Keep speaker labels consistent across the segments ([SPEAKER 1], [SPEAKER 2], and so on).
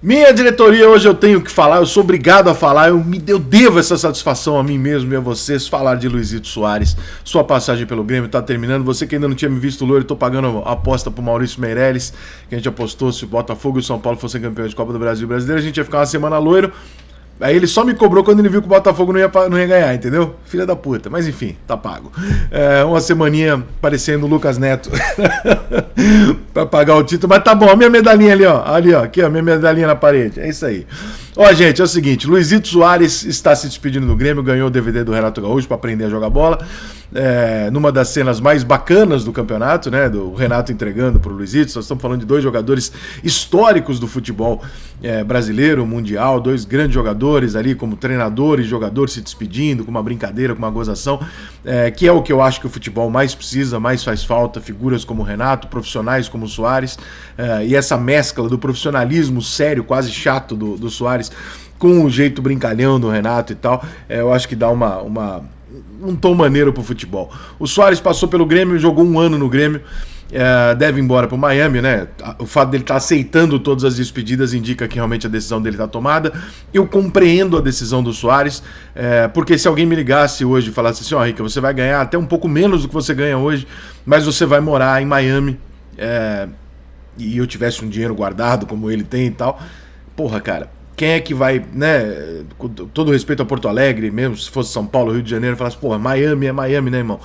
[SPEAKER 1] Minha diretoria, hoje eu tenho que falar, eu sou obrigado a falar, eu devo essa satisfação a mim mesmo e a vocês, falar de Luizito Soares. Sua passagem pelo Grêmio tá terminando, você que ainda não tinha me visto loiro, eu tô pagando a aposta pro Maurício Meirelles, que a gente apostou se o Botafogo e o São Paulo fossem campeões de Copa do Brasil brasileiro, a gente ia ficar uma semana loiro. Aí ele só me cobrou quando ele viu que o Botafogo não ia ganhar, entendeu? Filha da puta. Mas enfim, tá pago. Uma semaninha parecendo o Lucas Neto pra pagar o título. Mas tá bom, a minha medalhinha ali, ó. Ali, ó. Aqui, ó, minha medalhinha na parede. É isso aí. Ó, gente, é o seguinte. Luizito Soares está se despedindo do Grêmio. Ganhou o DVD do Renato Gaúcho pra aprender a jogar bola. Numa das cenas mais bacanas do campeonato, né? Do Renato entregando pro Luizito. Nós estamos falando de dois jogadores históricos do futebol brasileiro, mundial. Dois grandes jogadores ali, como treinador e jogador se despedindo, com uma brincadeira, com uma gozação, que é o que eu acho que o futebol mais precisa, mais faz falta, figuras como o Renato, profissionais como o Soares, e essa mescla do profissionalismo sério, quase chato do Soares, com o jeito brincalhão do Renato e tal, eu acho que dá um tom maneiro pro futebol. O Soares passou pelo Grêmio, jogou um ano no Grêmio, deve ir embora pro Miami, né? O fato dele estar aceitando todas as despedidas indica que realmente a decisão dele está tomada. Eu compreendo a decisão do Soares, porque se alguém me ligasse hoje e falasse assim, Rica, você vai ganhar até um pouco menos do que você ganha hoje, mas você vai morar em Miami, e eu tivesse um dinheiro guardado como ele tem e tal, porra, cara, quem é que vai, né, com todo respeito a Porto Alegre, mesmo se fosse São Paulo, Rio de Janeiro, falasse, porra, Miami é Miami, né, irmão?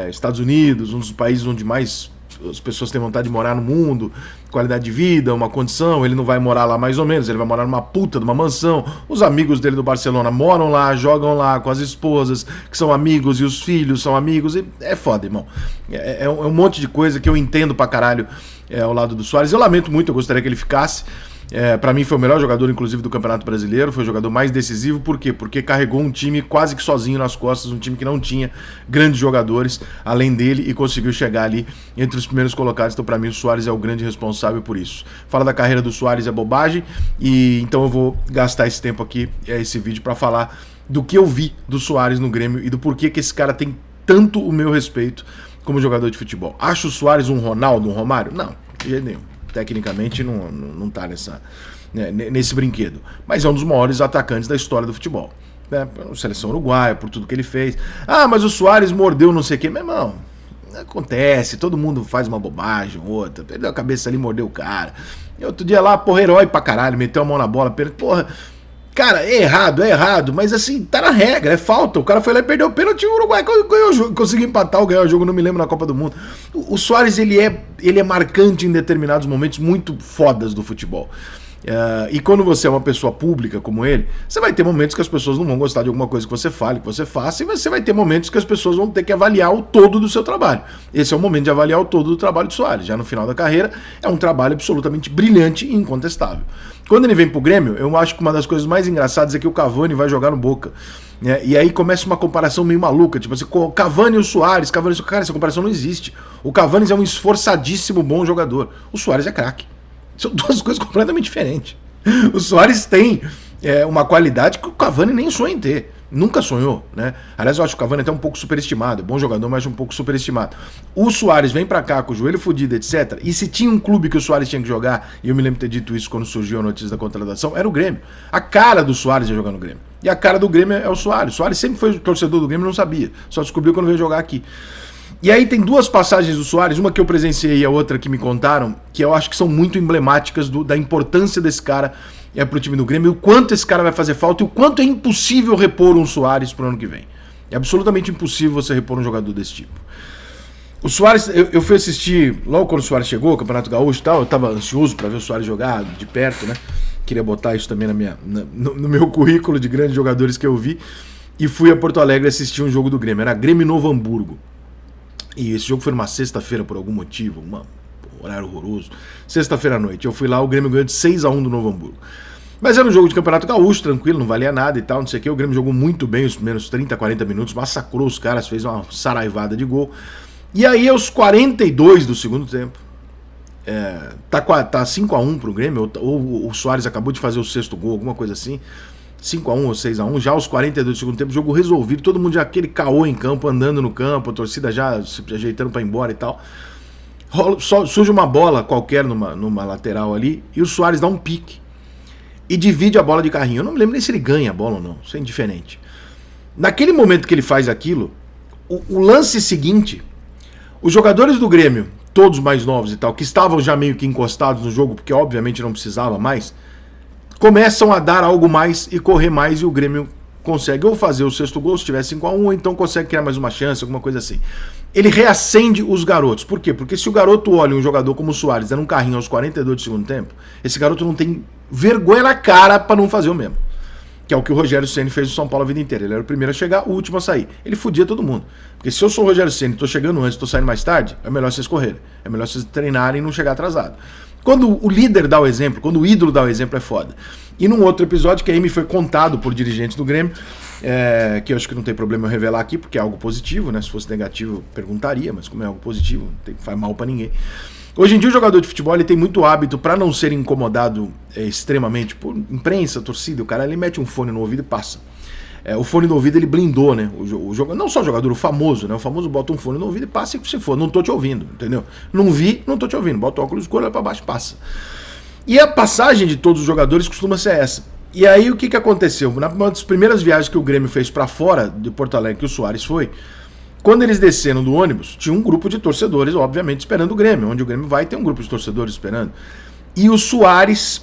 [SPEAKER 1] Estados Unidos, um dos países onde mais as pessoas têm vontade de morar no mundo, qualidade de vida, uma condição, ele não vai morar lá mais ou menos, ele vai morar numa puta de uma mansão, os amigos dele do Barcelona moram lá, jogam lá com as esposas, que são amigos, e os filhos são amigos, e é foda, irmão. É um monte de coisa que eu entendo pra caralho ao lado do Soares, eu lamento muito, eu gostaria que ele ficasse. Pra mim foi o melhor jogador, inclusive, do Campeonato Brasileiro, foi o jogador mais decisivo, por quê? Porque carregou um time quase que sozinho nas costas, um time que não tinha grandes jogadores além dele e conseguiu chegar ali entre os primeiros colocados, então pra mim o Soares é o grande responsável por isso. Fala da carreira do Soares é bobagem, e então eu vou gastar esse tempo aqui, esse vídeo, pra falar do que eu vi do Soares no Grêmio e do porquê que esse cara tem tanto o meu respeito como jogador de futebol. Acho o Soares um Ronaldo, um Romário? Não, de jeito nenhum. Tecnicamente não tá nesse brinquedo, mas é um dos maiores atacantes da história do futebol, né? Seleção uruguaia, por tudo que ele fez. Mas o Soares mordeu não sei o que, meu irmão, acontece, todo mundo faz uma bobagem, outra, perdeu a cabeça ali, mordeu o cara, e outro dia lá, porra, herói pra caralho, meteu a mão na bola, porra, cara, é errado, mas assim, tá na regra, é falta. O cara foi lá e perdeu o pênalti, o Uruguai ganhou o jogo, conseguiu empatar ou ganhar o jogo, não me lembro, na Copa do Mundo. O Soares, ele é marcante em determinados momentos muito fodas do futebol. E quando você é uma pessoa pública como ele, você vai ter momentos que as pessoas não vão gostar de alguma coisa que você fale, que você faça, e você vai ter momentos que as pessoas vão ter que avaliar o todo do seu trabalho. Esse é o momento de avaliar o todo do trabalho de Soares. Já no final da carreira, é um trabalho absolutamente brilhante e incontestável. Quando ele vem pro Grêmio, eu acho que uma das coisas mais engraçadas é que o Cavani vai jogar no Boca. E aí começa uma comparação meio maluca, tipo assim, o Cavani e o Soares, cara, essa comparação não existe. O Cavani é um esforçadíssimo bom jogador. O Soares é craque. São duas coisas completamente diferentes. O Soares tem uma qualidade que o Cavani nem sonha em ter. Nunca sonhou, né? Aliás, eu acho que o Cavani é até um pouco superestimado. É bom jogador, mas um pouco superestimado. O Soares vem pra cá com o joelho fudido, etc. E se tinha um clube que o Soares tinha que jogar, e eu me lembro de ter dito isso quando surgiu a notícia da contratação, era o Grêmio. A cara do Soares ia jogar no Grêmio. E a cara do Grêmio é o Soares. O Soares sempre foi torcedor do Grêmio e não sabia. Só descobriu quando veio jogar aqui. E aí tem duas passagens do Soares, uma que eu presenciei e a outra que me contaram, que eu acho que são muito emblemáticas da importância desse cara pro time do Grêmio, e o quanto esse cara vai fazer falta e o quanto é impossível repor um Soares pro ano que vem. É absolutamente impossível você repor um jogador desse tipo. O Soares, eu fui assistir, logo quando o Soares chegou, Campeonato Gaúcho e tal, eu tava ansioso pra ver o Soares jogar de perto, né? Queria botar isso também no meu currículo de grandes jogadores que eu vi, e fui a Porto Alegre assistir um jogo do Grêmio, era Grêmio Novo Hamburgo. E esse jogo foi numa sexta-feira por algum motivo, horário horroroso. Sexta-feira à noite. Eu fui lá, o Grêmio ganhou de 6-1 do Novo Hamburgo. Mas era um jogo de Campeonato Gaúcho, tranquilo, não valia nada e tal, não sei o que. O Grêmio jogou muito bem os primeiros 30, 40 minutos, massacrou os caras, fez uma saraivada de gol. E aí, aos 42 do segundo tempo, tá 5-1 pro Grêmio, ou o Soares acabou de fazer o sexto gol, alguma coisa assim. 5-1 ou 6-1, já aos 42 do segundo tempo, jogo resolvido, todo mundo já aquele caô em campo, andando no campo, a torcida já se ajeitando pra ir embora e tal. Surge uma bola qualquer numa lateral ali, e o Soares dá um pique. e divide a bola de carrinho. Eu não me lembro nem se ele ganha a bola ou não, isso é indiferente. Naquele momento que ele faz aquilo, o lance seguinte, os jogadores do Grêmio, todos mais novos e tal, que estavam já meio que encostados no jogo, porque obviamente não precisava mais, começam a dar algo mais e correr mais, e o Grêmio consegue ou fazer o sexto gol se tiver 5-1, ou então consegue criar mais uma chance, alguma coisa assim. Ele reacende os garotos. Por quê? Porque se o garoto olha um jogador como o Soares dando um carrinho aos 42 do segundo tempo, esse garoto não tem vergonha na cara para não fazer o mesmo. Que é o que o Rogério Ceni fez no São Paulo a vida inteira. Ele era o primeiro a chegar, o último a sair. Ele fudia todo mundo. Porque se eu sou o Rogério Ceni, tô chegando antes, tô saindo mais tarde, é melhor vocês correrem. É melhor vocês treinarem e não chegar atrasado. Quando o líder dá o exemplo, quando o ídolo dá o exemplo, é foda. E num outro episódio, que aí me foi contado por dirigentes do Grêmio, que eu acho que não tem problema eu revelar aqui, porque é algo positivo, né? Se fosse negativo, eu perguntaria, mas como é algo positivo, não faz mal pra ninguém. Hoje em dia o jogador de futebol ele tem muito hábito, para não ser incomodado extremamente por imprensa, torcida, o cara ele mete um fone no ouvido e passa. O fone no ouvido ele blindou, né? O jogador, não só o jogador, o famoso, né? O famoso bota um fone no ouvido e passa e se for, não tô te ouvindo, entendeu? Não vi, não tô te ouvindo. Bota o óculos escuro, olha pra baixo, passa. E a passagem de todos os jogadores costuma ser essa. E aí o que aconteceu? Uma das primeiras viagens que o Grêmio fez para fora de Porto Alegre, que o Soares foi, quando eles desceram do ônibus, tinha um grupo de torcedores, obviamente, esperando o Grêmio. Onde o Grêmio vai, tem um grupo de torcedores esperando. E o Soares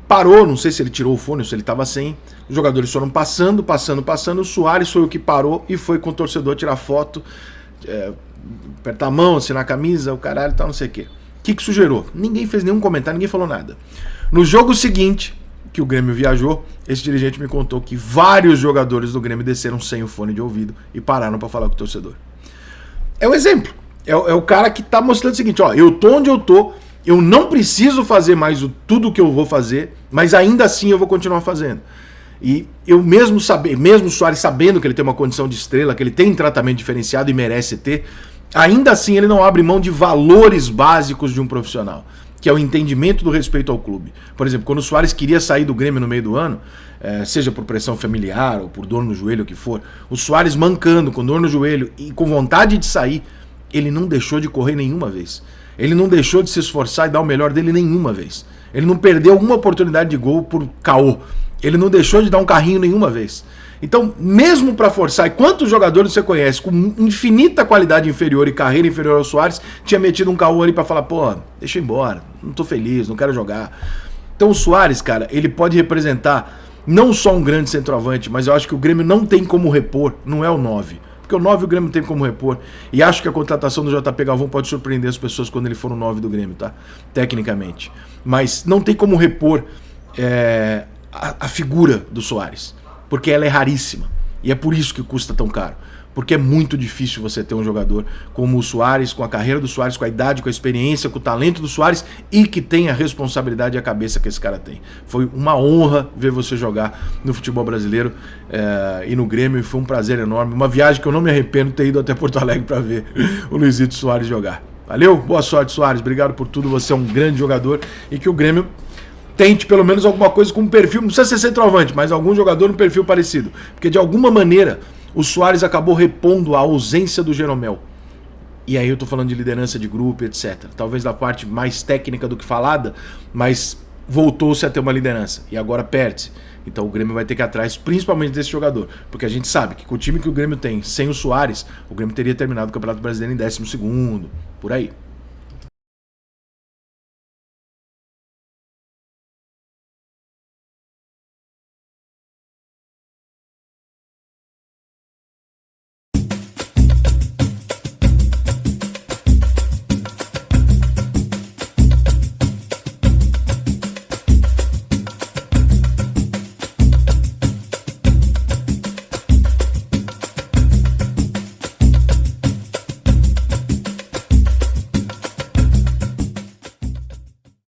[SPEAKER 1] parou, não sei se ele tirou o fone ou se ele estava sem. Os jogadores foram passando. O Soares foi o que parou e foi com o torcedor tirar foto, apertar a mão, assinar a camisa, o caralho e tal, não sei o quê. O que isso gerou? Ninguém fez nenhum comentário, ninguém falou nada. No jogo seguinte, que o Grêmio viajou, esse dirigente me contou que vários jogadores do Grêmio desceram sem o fone de ouvido e pararam para falar com o torcedor. É o exemplo. É o cara que tá mostrando o seguinte, ó, eu tô onde eu tô, eu não preciso fazer mais tudo o que eu vou fazer, mas ainda assim eu vou continuar fazendo. E eu mesmo o Soares sabendo que ele tem uma condição de estrela, que ele tem tratamento diferenciado e merece ter, ainda assim ele não abre mão de valores básicos de um profissional, que é o entendimento do respeito ao clube. Por exemplo, quando o Soares queria sair do Grêmio no meio do ano, seja por pressão familiar ou por dor no joelho, o que for, o Soares mancando, com dor no joelho e com vontade de sair, ele não deixou de correr nenhuma vez. Ele não deixou de se esforçar e dar o melhor dele nenhuma vez. Ele não perdeu uma oportunidade de gol por caô. Ele não deixou de dar um carrinho nenhuma vez. Então, mesmo para forçar, e quantos jogadores você conhece com infinita qualidade inferior e carreira inferior ao Soares, tinha metido um caô ali para falar, pô, deixa eu ir embora, não tô feliz, não quero jogar. Então o Soares, cara, ele pode representar não só um grande centroavante, mas eu acho que o Grêmio não tem como repor, não é o 9. Porque o 9 o Grêmio tem como repor. E acho que a contratação do JP Galvão pode surpreender as pessoas quando ele for o 9 do Grêmio, tá? Tecnicamente. Mas não tem como repor a figura do Soares. Porque ela é raríssima. E é por isso que custa tão caro. Porque é muito difícil você ter um jogador como o Soares, com a carreira do Soares, com a idade, com a experiência, com o talento do Soares e que tem a responsabilidade e a cabeça que esse cara tem. Foi uma honra ver você jogar no futebol brasileiro e no Grêmio, e foi um prazer enorme. Uma viagem que eu não me arrependo de ter ido até Porto Alegre para ver o Luizito Soares jogar. Valeu? Boa sorte, Soares. Obrigado por tudo. Você é um grande jogador e que o Grêmio tente pelo menos alguma coisa com um perfil, não precisa ser centroavante, mas algum jogador no perfil parecido. Porque de alguma maneira o Soares acabou repondo a ausência do Jeromel. E aí eu tô falando de liderança de grupo, etc. Talvez da parte mais técnica do que falada, mas voltou-se a ter uma liderança. E agora perde-se. Então o Grêmio vai ter que ir atrás, principalmente desse jogador. Porque a gente sabe que com o time que o Grêmio tem, sem o Soares, o Grêmio teria terminado o Campeonato Brasileiro em 12º, por aí.